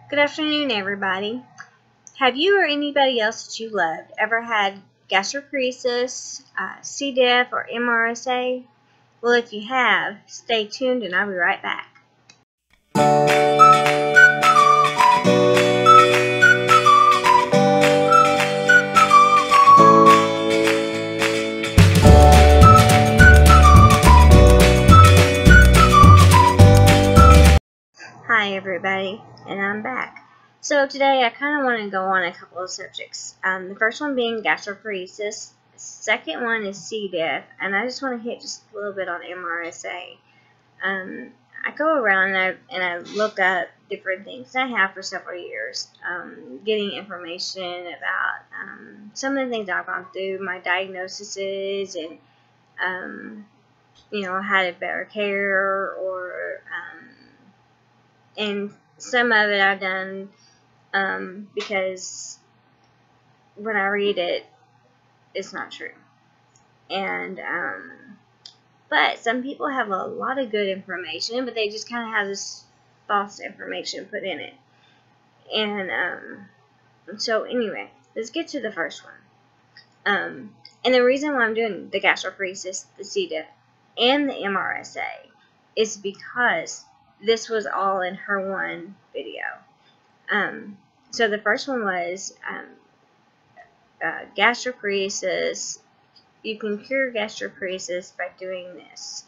Good afternoon, everybody. Have you or anybody else that you loved ever had gastroparesis, C-Diff, or Mrsa? Well, if you have, stay tuned and I'll be right back. Hi, everybody, and I'm back. So today I kind of want to go on a couple of subjects. The first one being gastroparesis. The second one is C-Diff, and I just want to hit just a little bit on Mrsa. I go around and I look up different things. I have for several years, getting information about some of the things I've gone through, my diagnoses, and how to better care, or and some of it I've done because when I read it, it's not true. And but some people have a lot of good information, but they just kind of have this false information put in it. And so anyway, let's get to the first one. And the reason why I'm doing the gastroparesis, the C-Diff, and the Mrsa is because this was all in her one video. So the first one was gastroparesis. You can cure gastroparesis by doing this.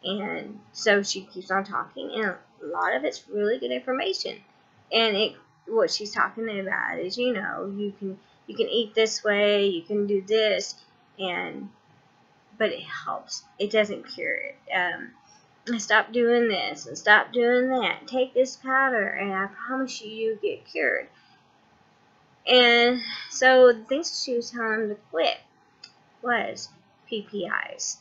And so she keeps on talking, and a lot of it's really good information. And what she's talking about is, you can eat this way, you can do this, but it helps. It doesn't cure it. Stop doing this and stop doing that. Take this powder, and I promise you get cured. And so the things she was telling them to quit was PPIs.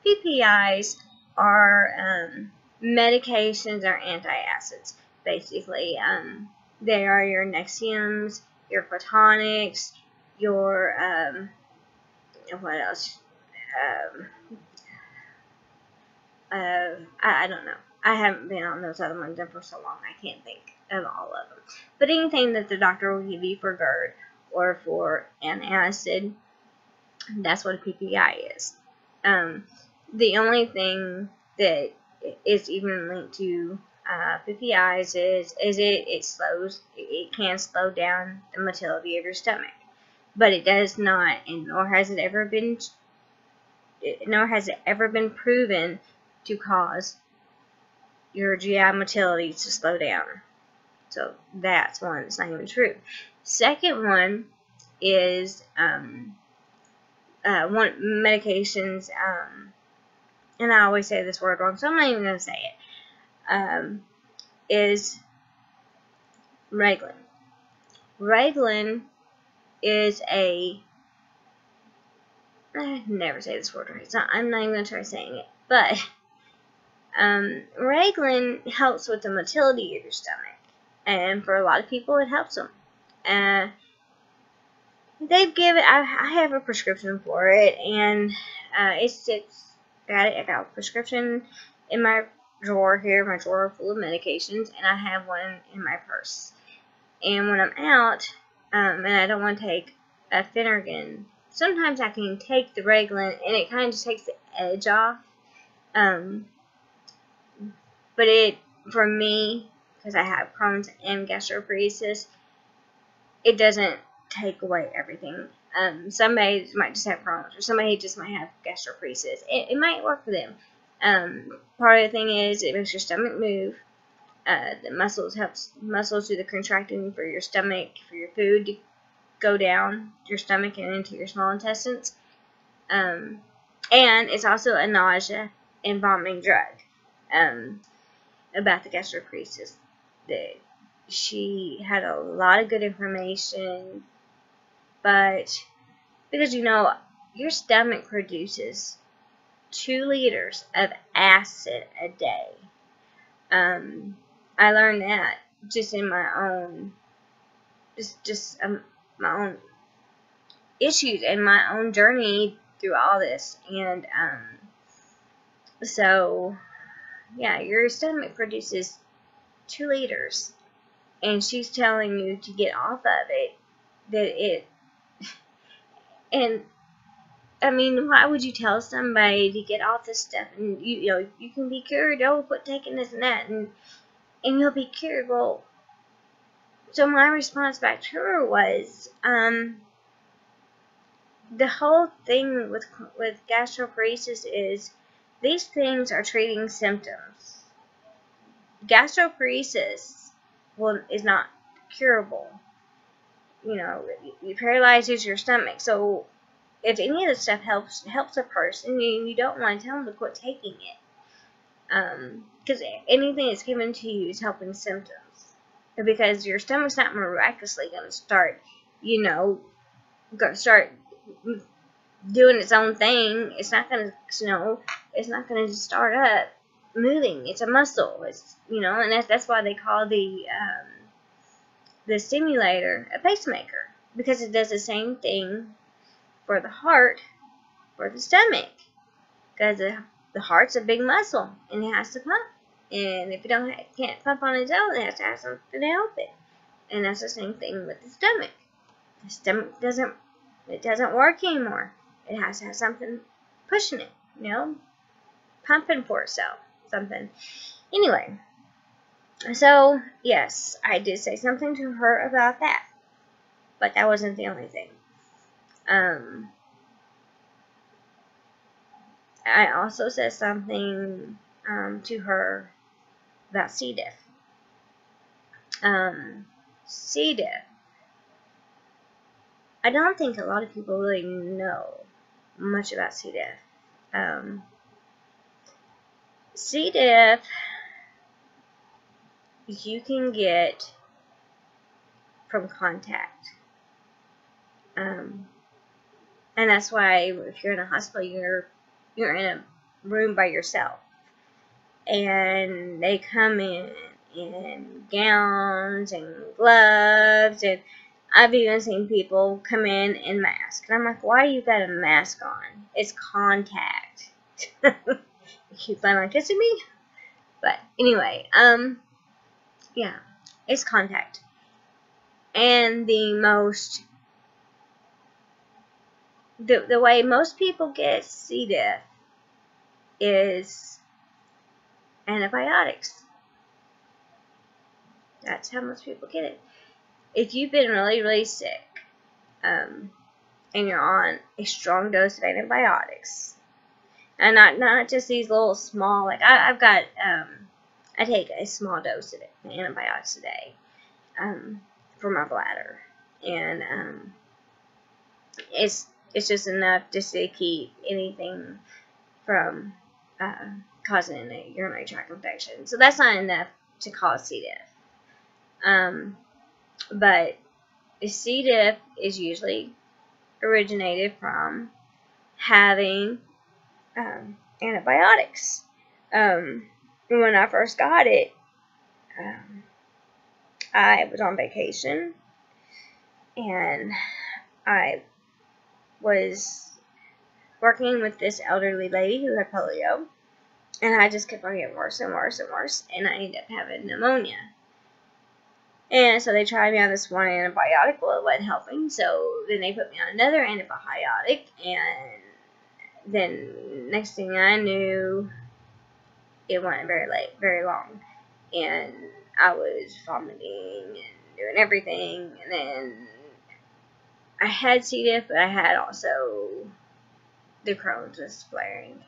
PPIs are medications or antacids, basically. They are your Nexiums, your Photonics, your what else? I don't know. I haven't been on those other ones for so long, I can't think of all of them. But anything that the doctor will give you for GERD or for an acid, that's what a PPI is. The only thing that is even linked to PPIs is it can slow down the motility of your stomach, but it does not, and nor has it ever been proven to cause your GI motility to slow down. So that's one that's not even true. Second one is medications, and I always say this word wrong, so I'm not even going to say it, is Reglan. Reglan is I never say this word right, so I'm not even going to try saying it, but Reglan helps with the motility of your stomach, and for a lot of people it helps them. They've given, I have a prescription for it, and I got a prescription in my drawer here, my drawer full of medications, and I have one in my purse. And when I'm out, and I don't want to take a Phenergan, sometimes I can take the Reglan, and it kind of just takes the edge off. But for me, because I have Crohn's and gastroparesis, it doesn't take away everything. Somebody might just have Crohn's, or somebody just might have gastroparesis. It might work for them. Part of the thing is it makes your stomach move. The muscles do the contracting for your stomach, for your food to go down your stomach and into your small intestines. And it's also a nausea and vomiting drug. About the gastroparesis, she had a lot of good information, but because your stomach produces 2 liters of acid a day. I learned that just in my own my own issues and my own journey through all this. And so yeah, your stomach produces 2 liters, and she's telling you to get off of it, and I mean, why would you tell somebody to get off this stuff? And you know, you can be cured. Oh, quit taking this and that, and you'll be cured. Well, so my response back to her was, the whole thing with gastroparesis is these things are treating symptoms. Gastroparesis is not curable. You know, it paralyzes your stomach. So if any of this stuff helps a person, you don't want to tell them to quit taking it. Because anything that's given to you is helping symptoms. Because your stomach's not miraculously going to start, you know, start doing its own thing. It's not going to, you know, it's not going to start up moving. It's a muscle. It's, you know, and that's why they call the stimulator a pacemaker, because it does the same thing for the heart, for the stomach, because the heart's a big muscle and it has to pump, and if it can't pump on its own, it has to have something to help it. And that's the same thing with the stomach. The stomach doesn't work anymore. It has to have something pushing it, you know, pumping for itself, something. Anyway, so yes, I did say something to her about that, but that wasn't the only thing. I also said something to her about C-Diff. C-Diff. I don't think a lot of people really know much about C-Diff. C-Diff, you can get from contact. And that's why if you're in a hospital, you're in a room by yourself, and they come in gowns and gloves, and I've even seen people come in masks, and I'm like, why you got a mask on? It's contact. You plan on kissing me? But anyway, yeah, it's contact. And the way most people get C-Diff is antibiotics. That's how most people get it. If you've been really, really sick, and you're on a strong dose of antibiotics, and not just these little small, like I've got, I take a small dose of antibiotics a day, for my bladder, and it's just enough just to keep anything from causing a urinary tract infection. So that's not enough to cause C-Diff. But C-Diff is usually originated from having antibiotics. When I first got it, I was on vacation, and I was working with this elderly lady who had polio, and I just kept on getting worse and worse and worse, and I ended up having pneumonia. And so they tried me on this one antibiotic. Well, it wasn't helping, so then they put me on another antibiotic, and then next thing I knew, it wasn't very long, and I was vomiting and doing everything, and then I had C-Diff, but I had also the Crohn's was flaring,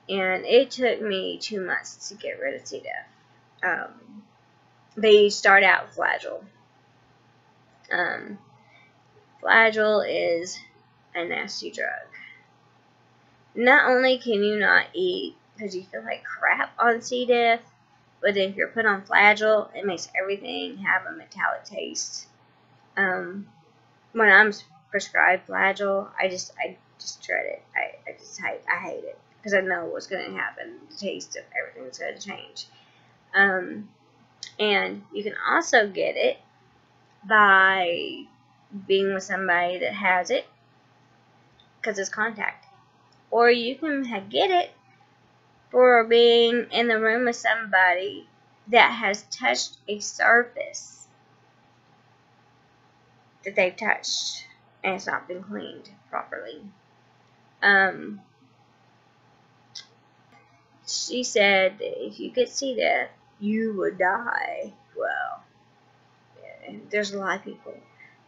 and it took me 2 months to get rid of C-Diff. They start out Flagyl. Flagyl is a nasty drug. Not only can you not eat because you feel like crap on C-Diff, but if you're put on Flagyl, it makes everything have a metallic taste. When I'm prescribed Flagyl, I just dread it. I hate it, because I know what's going to happen. The taste of everything's going to change. And you can also get it by being with somebody that has it, because it's contact. Or you can get it for being in the room with somebody that has touched a surface that they've touched and it's not been cleaned properly. She said that if you get C-Diff, you would die. Well, there's a lot of people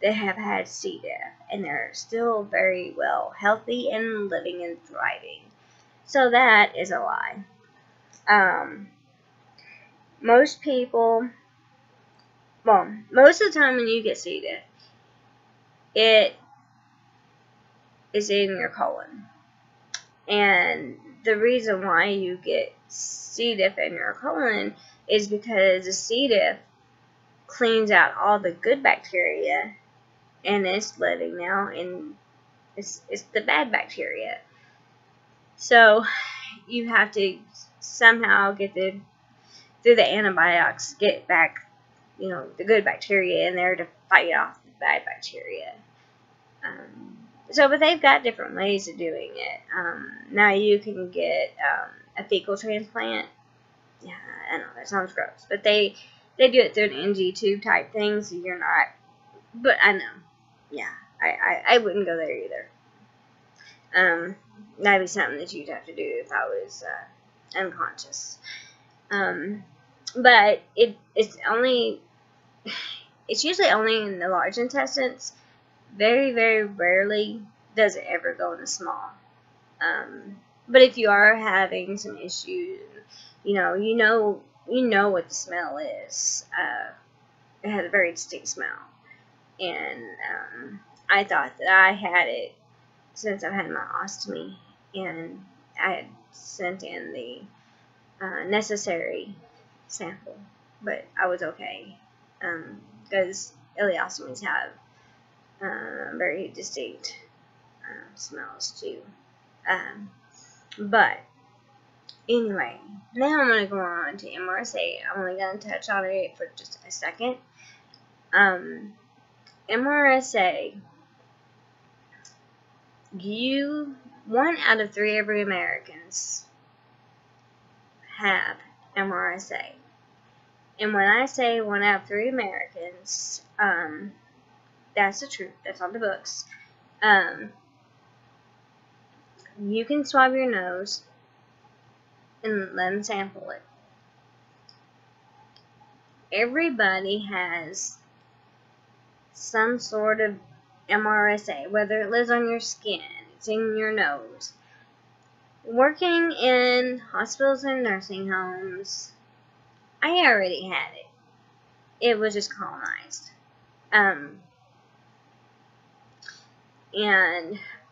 that have had C-Diff, and they're still very well healthy and living and thriving. So that is a lie. Most people, well, most of the time when you get C-Diff, it is in your colon. And the reason why you get C-Diff in your colon is because the C-Diff cleans out all the good bacteria, and it's living now, and it's the bad bacteria. So you have to somehow get through the antibiotics, get back, the good bacteria in there to fight off the bad bacteria. But they've got different ways of doing it. Now you can get a fecal transplant. Yeah, I know that sounds gross, but they do it through an NG tube type thing, so you're not. But I know, yeah, I wouldn't go there either. That'd be something that you'd have to do if I was unconscious. But it's usually only in the large intestines. Very, very rarely does it ever go in the small. But if you are having some issues, you know what the smell is. It has a very distinct smell. And I thought that I had it since I've had my ostomy, and I had sent in the necessary sample, but I was okay, because ileostomies have very distinct smells too. But anyway, now I'm going to go on to MRSA. I'm only going to touch on it for just a second. MRSA, 1 out of 3 every Americans have MRSA. And when I say 1 out of 3 Americans, that's the truth. That's on the books. You can swab your nose and let them sample it. Everybody has some sort of MRSA, whether it lives on your skin, it's in your nose. Working in hospitals and nursing homes, I already had it. It was just colonized. And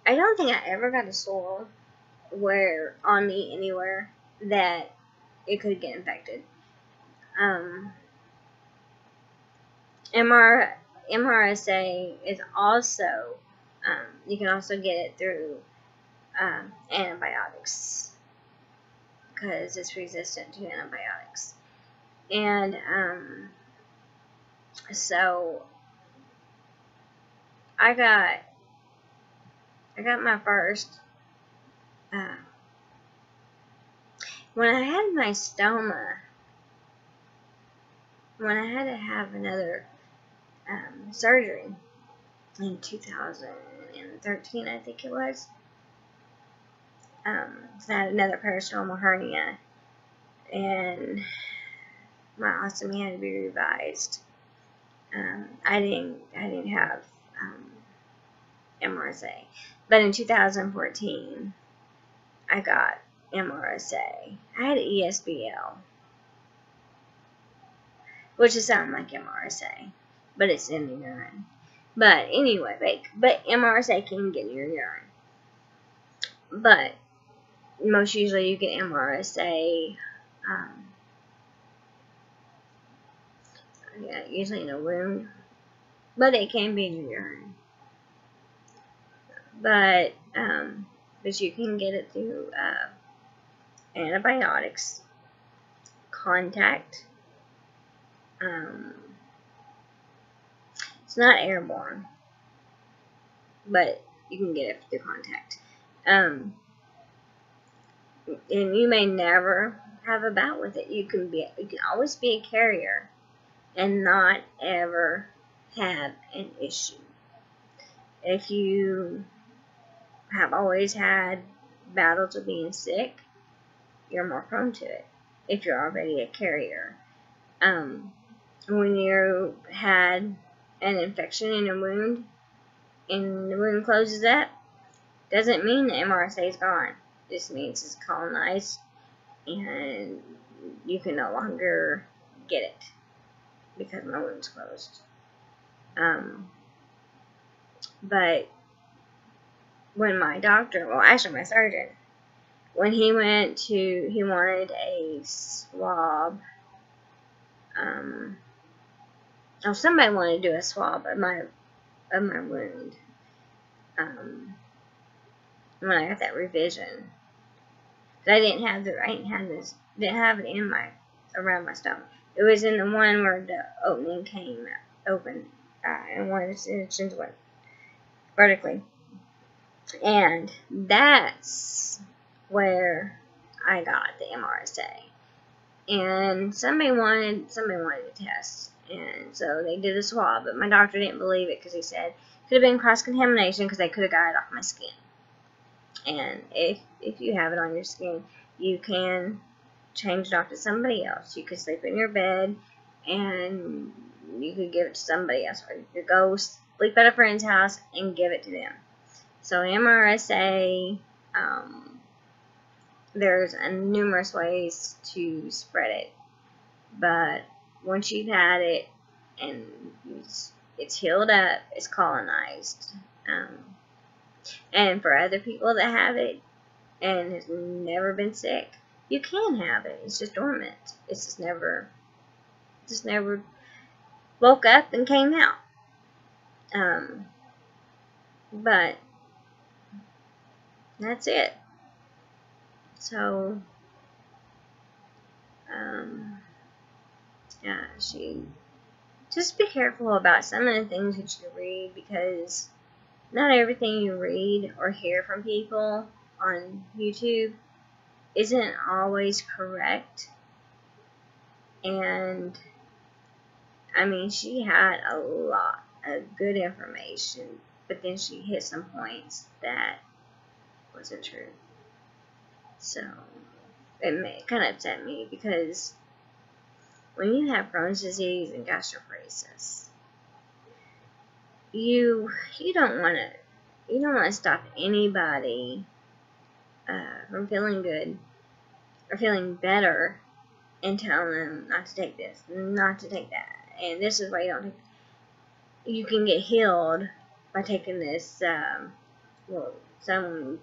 I don't think I ever got a sore on me anywhere that it could get infected. MRSA is also, you can also get it through antibiotics, because it's resistant to antibiotics. And so I got my first, when I had my stoma, when I had to have another surgery in 2013, I think it was. I had another peristomal hernia, and my ostomy had to be revised. I didn't have MRSA, but in 2014, I got MRSA. I had ESBL, which is something like MRSA, but it's in the urine. But anyway, but MRSA can get in your urine. But most usually you get MRSA, usually in a wound, but it can be in your urine. But you can get it through antibiotics, contact. It's not airborne, but you can get it through contact. And you may never have a bout with it. You can always be a carrier and not ever have an issue. If you have always had battles with being sick, you're more prone to it if you're already a carrier. When you had an infection in a wound and the wound closes up, doesn't mean the MRSA is gone. This means it's colonized and you can no longer get it because my wound's closed. But when my doctor, well, actually my surgeon, when he wanted a swab. Somebody wanted to do a swab of my wound. When I got that revision, I didn't have it in around my stomach. It was in the one where the opening came open, and one of the sections went vertically, and that's where I got the MRSA. And somebody wanted to test, and so they did a swab, but my doctor didn't believe it because he said it could have been cross-contamination because they could have got it off my skin. And if you have it on your skin, you can change it off to somebody else. You could sleep in your bed, and you could give it to somebody else, or you could go sleep at a friend's house and give it to them. So MRSA, there's numerous ways to spread it, but once you've had it and it's healed up, it's colonized. And for other people that have it and has never been sick, you can have it. It's just dormant. It's just never woke up and came out. But that's it. So, yeah, just be careful about some of the things that you read, because not everything you read or hear from people on YouTube isn't always correct. And, I mean, she had a lot of good information, but then she hit some points that wasn't true. So, it kind of upset me, because when you have Crohn's disease and gastroparesis, you don't want to stop anybody from feeling good or feeling better and telling them not to take this, not to take that, and this is why you don't take. You can get healed by taking this, some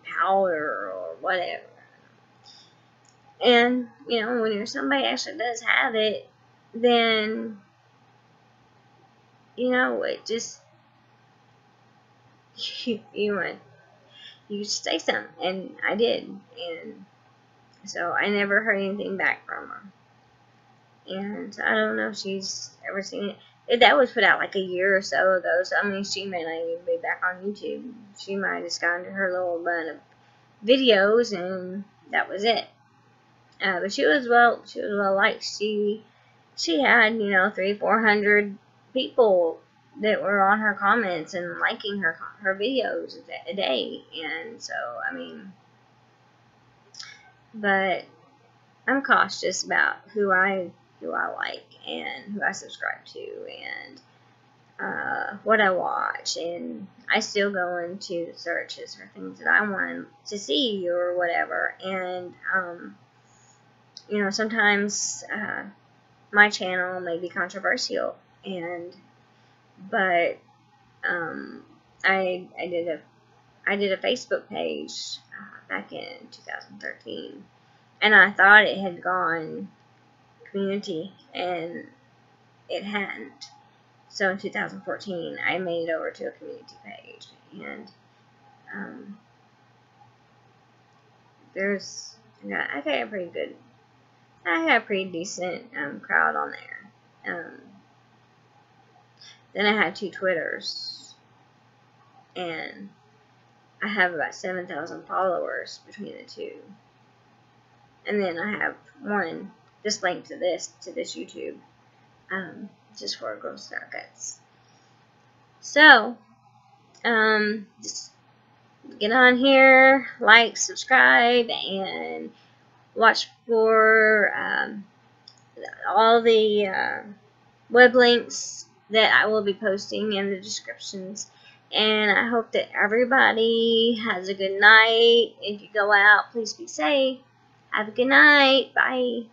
powder or whatever. And, when somebody actually does have it, then, it just, you say something, and I did, and so I never heard anything back from her. And I don't know if she's ever seen it. That was put out like a year or so ago, so I mean, she may not even be back on YouTube. She might have just gone to her little run of videos, and that was it. But she was well liked. She had 300-400 people that were on her comments and liking her videos a day, and so I mean, but I'm cautious about who I like and who I subscribe to and what I watch, and I still go into searches for things that I want to see or whatever, and sometimes my channel may be controversial, but I did a Facebook page back in 2013, and I thought it had gone community, and it hadn't. So in 2014, I made it over to a community page, and I had a pretty decent crowd on there. Then I had 2 Twitters, and I have about 7,000 followers between the 2. And then I have one just linked to this YouTube, just for Gross Dark Guts. So, Just get on here, like, subscribe, and watch for all the web links that I will be posting in the descriptions. And I hope that everybody has a good night. If you go out, please be safe. Have a good night. Bye.